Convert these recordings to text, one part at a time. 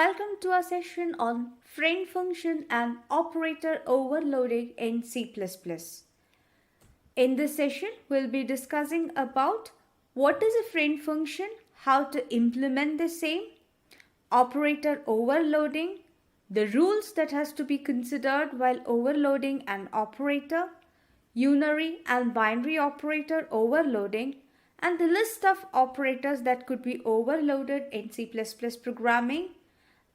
welcome to our session on friend function and operator overloading in C++. In this session, we'll be discussing about what is a friend function, how to implement the same, operator overloading, the rules that has to be considered while overloading an operator, unary and binary operator overloading, and the list of operators that could be overloaded in C++ programming.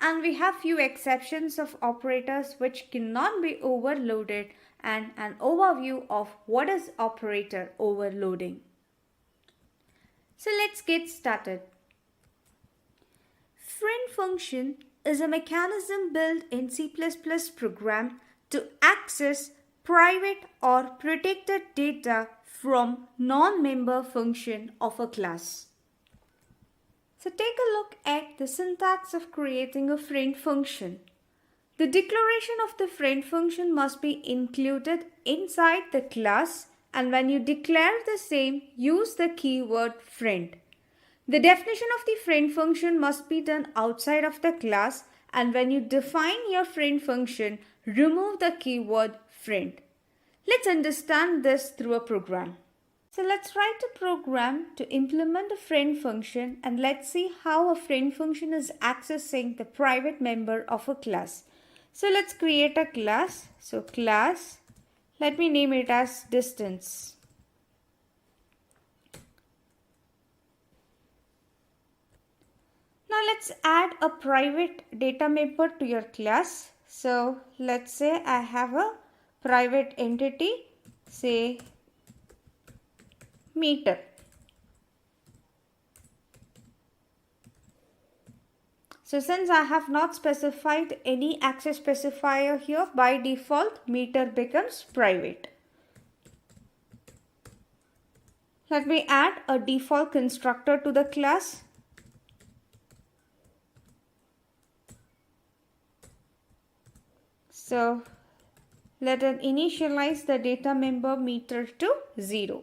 And we have few exceptions of operators which cannot be overloaded and an overview of what is operator overloading. So let's get started. Friend function is a mechanism built in C++ program to access private or protected data from non-member function of a class. So take a look at the syntax of creating a friend function. The declaration of the friend function must be included inside the class, and when you declare the same, use the keyword friend. The definition of the friend function must be done outside of the class, and when you define your friend function, remove the keyword friend. Let's understand this through a program. So let's write a program to implement a friend function, and let's see how a friend function is accessing the private member of a class. So let's create a class. So class, let me name it as distance. Now let's add a private data member to your class. So let's say I have a private entity, say meter. So since I have not specified any access specifier here, by default meter becomes private. Let me add a default constructor to the class. So let us initialize the data member meter to 0.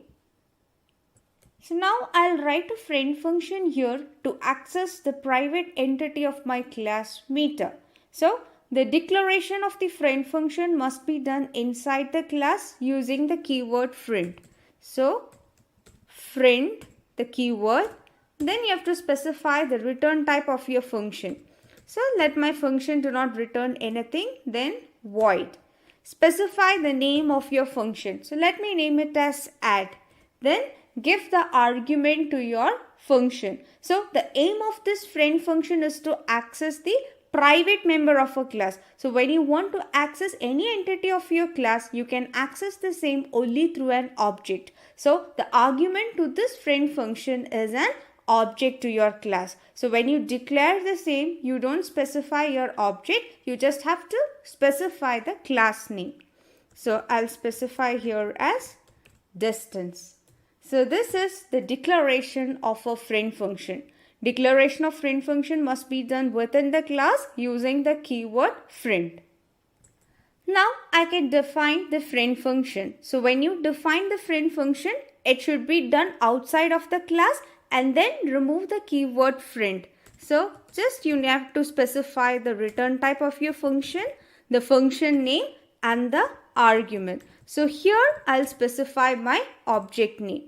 So now I'll write a friend function here to access the private entity of my class meter. So the declaration of the friend function must be done inside the class using the keyword friend. So friend, the keyword, then you have to specify the return type of your function. So let my function do not return anything, then void. Specify the name of your function. So let me name it as add. Then give the argument to your function. So the aim of this friend function is to access the private member of a class. So when you want to access any entity of your class, you can access the same only through an object. So the argument to this friend function is an object to your class. So when you declare the same, you don't specify your object, you just have to specify the class name. So I'll specify here as distance. So this is the declaration of a friend function. Declaration of friend function must be done within the class using the keyword friend. Now I can define the friend function. So when you define the friend function, it should be done outside of the class and then remove the keyword friend. So just you have to specify the return type of your function, the function name and the argument. So here I'll specify my object name.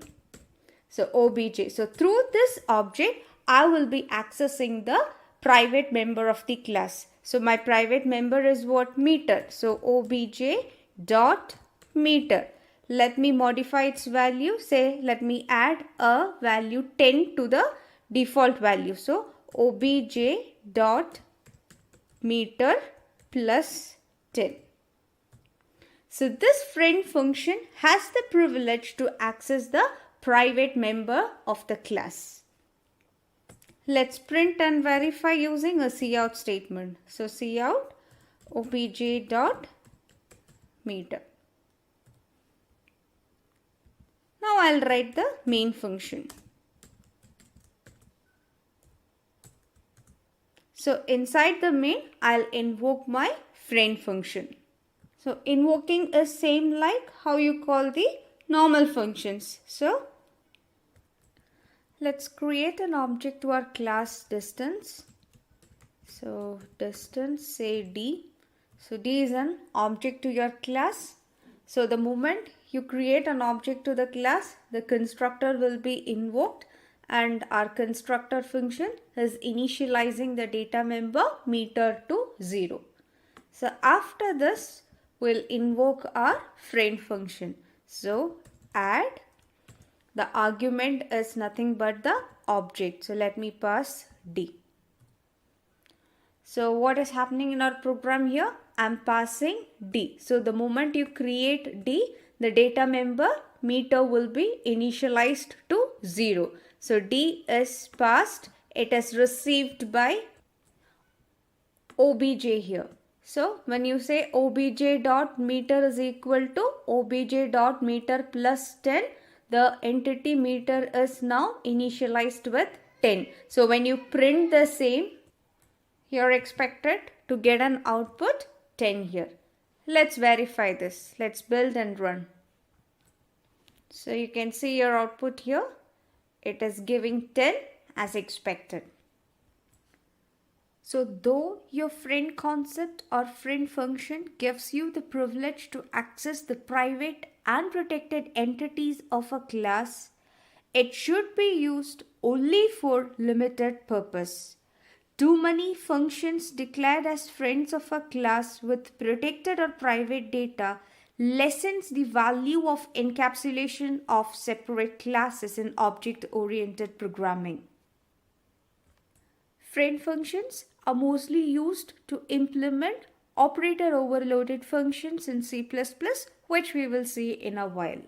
So obj. So through this object, I will be accessing the private member of the class. So my private member is what? Meter. So obj dot meter. Let me modify its value. Say let me add a value 10 to the default value. So obj dot meter plus 10. So this friend function has the privilege to access the private member of the class. Let's print and verify using a cout statement. So cout obj dot meter. Now I'll write the main function. So inside the main, I'll invoke my friend function. So invoking is same like how you call the normal functions. So let's create an object to our class distance. So distance, say D. So D is an object to your class. So the moment you create an object to the class, the constructor will be invoked, and our constructor function is initializing the data member meter to 0. So after this, we'll invoke our friend function. So add, the argument is nothing but the object. So let me pass D. So what is happening in our program here? I'm passing D. So the moment you create D, the data member meter will be initialized to 0. So D is passed. It is received by obj here. So when you say obj dot meter is equal to obj dot meter plus 10, the entity meter is now initialized with 10. So when you print the same, you're expected to get an output 10 here. Let's verify this. Let's build and run. So you can see your output here. It is giving 10 as expected. So though your friend concept or friend function gives you the privilege to access the private and protected entities of a class, it should be used only for limited purpose. Too many functions declared as friends of a class with protected or private data lessens the value of encapsulation of separate classes in object-oriented programming. Friend functions are mostly used to implement operator overloaded functions in C++, which we will see in a while.